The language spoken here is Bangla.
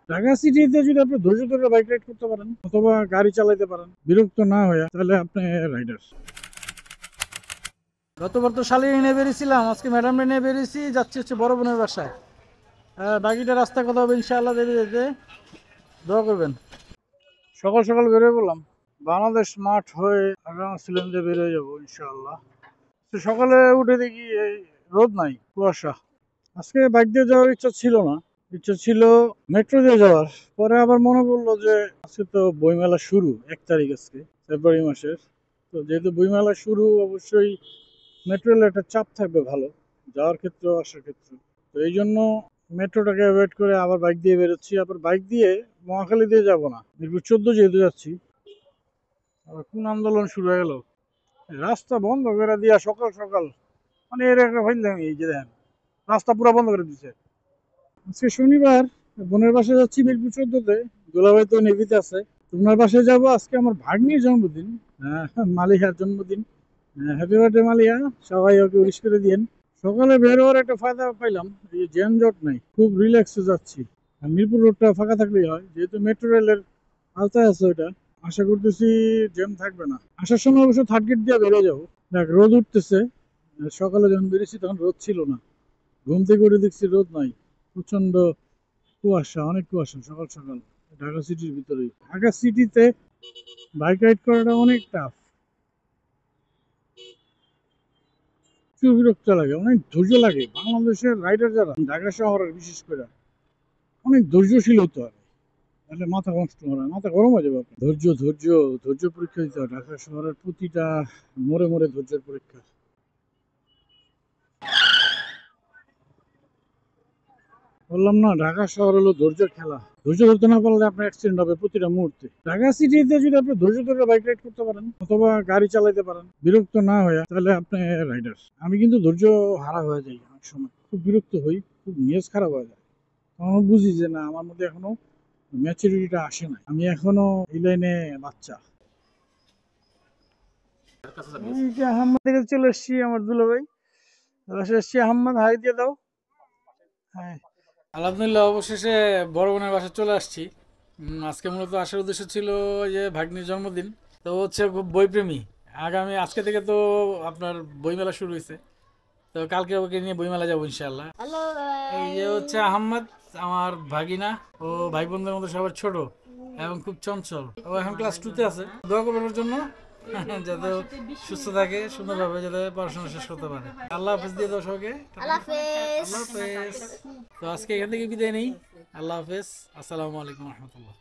ঢাকা সিটিতে যদি আপনি ধৈর্য ধরে বাইক রাইড করতে পারেন অথবা গাড়ি চালাতে পারেন বিরক্ত না হয়ে, তাহলে আপনি রাইডার। গতবার তো শালিনী নিয়ে বেরিয়েছিলাম, আজকে ম্যাডাম নিয়ে বেরিয়েছি, যাচ্ছি হচ্ছে বড় বোনের বাসায়। বাকিটা রাস্তা কথা হবে ইনশাআল্লাহ, যেতে যেতে দোয়া করবেন। সকাল সকাল বেরোয় বললাম, বাংলাদেশ মাঠ হয়ে আগামী সিলেন্ডে বেরিয়ে যাবো ইনশাআল্লাহ। তো সকালে উঠে দেখি এই রোদ নাই, কুয়াশা। আজকে বাইক দিয়ে যাওয়ার ইচ্ছা ছিল না, ইচ্ছা ছিল মেট্রো দিয়ে যাওয়ার। পরে আবার মনে পড়লো যে আজকে তো বইমেলা শুরু, 1 তারিখ আজকে ফেব্রুয়ারি মাসের। তো যেহেতু বইমেলা শুরু, অবশ্যই মেট্রো রেলে একটা চাপ থাকবে ভালো, যাওয়ার ক্ষেত্রে আসার ক্ষেত্রে। তো এই জন্য মেট্রোটাকে অ্যাভয়েড করে আবার বাইক দিয়ে বেরোচ্ছি। আবার বাইক দিয়ে মহাখালী দিয়ে যাব না, মিরপুর 14 যেহেতু যাচ্ছি। আবার কোন আন্দোলন শুরু হয়ে গেল, রাস্তা বন্ধ করে দিয়া সকাল সকাল, মানে এর একটা ফাইলামি। এই যে দেখেন, রাস্তা পুরো বন্ধ করে দিচ্ছে। আজকে শনিবার, বোনের বাসায় যাচ্ছি মিরপুর 14-তে। দুলাভাই তো নেভিতে আছে। তোমার বাসায় যাব, আজকে আমার ভাগ্নির জন্মদিন। মালিহার জন্মদিন। হ্যাপি বার্থডে মালিয়া, সবাই ওকে উইশ করে দিয়েন। সকালে বের হওয়ার একটা ফায়দা পাইলাম, এই যানজট নাই, খুব রিল্যাক্সে যাচ্ছি। আর মিরপুর রোডটা ফাঁকা থাকলেই হয়, যেহেতু মেট্রো রেলের আওতায় আছে ওটা। আশা করতেছি জ্যাম থাকবে না। আসার সময় অবশ্য থার্ড গেট দিয়ে বেরিয়ে যাবো। দেখ, রোদ উঠতেছে। সকালে যখন বেরিয়েছি তখন রোদ ছিল না, ঘুম থেকে উঠে দেখছি রোদ নাই, প্রচন্ড কুয়াশা, অনেক কুয়াশা সকাল সকাল। ঢাকা সিটির ভিতরেই, ঢাকা সিটিতে বাইক রাইড করাটা অনেক টাফ, প্রচুর বিরক্ত লাগে, অনেক ধৈর্য লাগে। বাংলাদেশের রাইডার যারা ঢাকা শহরের বিশেষ করে অনেক ধৈর্যশীল হতে হবে, তাহলে মাথা নষ্ট হয়, মাথা গরম হয়ে যাবে আপনার। ধৈর্য ধৈর্য ধৈর্য পরীক্ষা দিতে হয় ঢাকা শহরের প্রতিটা মোড়ে মোড়ে, ধৈর্যের পরীক্ষা। বললাম না, ঢাকা শহর হলো ধৈর্যের খেলা। ধৈর্য ধরতে না পারলে আপনার অ্যাক্সিডেন্ট হবে প্রতিটা মুহূর্তে। ঢাকা সিটিতে যদি আপনি ধৈর্য ধরে বাইক রাইড করতে পারেন অথবা গাড়ি চালাতে পারেন বিরক্ত না হয়ে, তাহলে আপনি রাইডার। আমি কিন্তু ধৈর্য হারা হয়ে যাই অনেক সময়, খুব বিরক্ত হই, খুব মেজাজ খারাপ হয়ে যায়। তখন বুঝি যে না, আমার মধ্যে এখনো ম্যাচুরিটিটা আসে না, আমি এখনো এই লাইনে বাচ্চা। এই যে আহম্মদ থেকে চলে এসছি, আমার দুলাভাই বাসায় এসছি। আহম্মদ, হাই দিয়ে দাও। হ্যাঁ, আলহামদুলিল্লাহ, অবশেষে বড় বোনের বাসায় চলে আসছি। আজকে মূলত আসার উদ্দেশ্য ছিল যে ভাগ্নির জন্মদিন। তো ও হচ্ছে খুব বইপ্রেমী। আজকে থেকে তো আপনার বইমেলা শুরু হয়েছে। তো কালকে ওকে নিয়ে বইমেলা যাবো ইনশাল্লাহ। এই যে হচ্ছে আহম্মদ, আমার ভাগিনা। ও ভাই বোনদের মধ্যে সবার ছোট এবং খুব চঞ্চল। ও এখন ক্লাস 2-তে আছে। দোয়া করবেন ওর জন্য, যাতে ও সুস্থ থাকে, সুন্দরভাবে যাতে পড়াশোনা শেষ করতে পারে। আল্লাহ হাফেজ দিয়ে দাও সবাইকে। আল্লাহ হাফেজ। আল্লাহ হাফেজ। তো আজকে এখান থেকে বিদায় নেই। আল্লাহ হাফেজ। আসসালামু আলাইকুম রহমতুল্লাহ।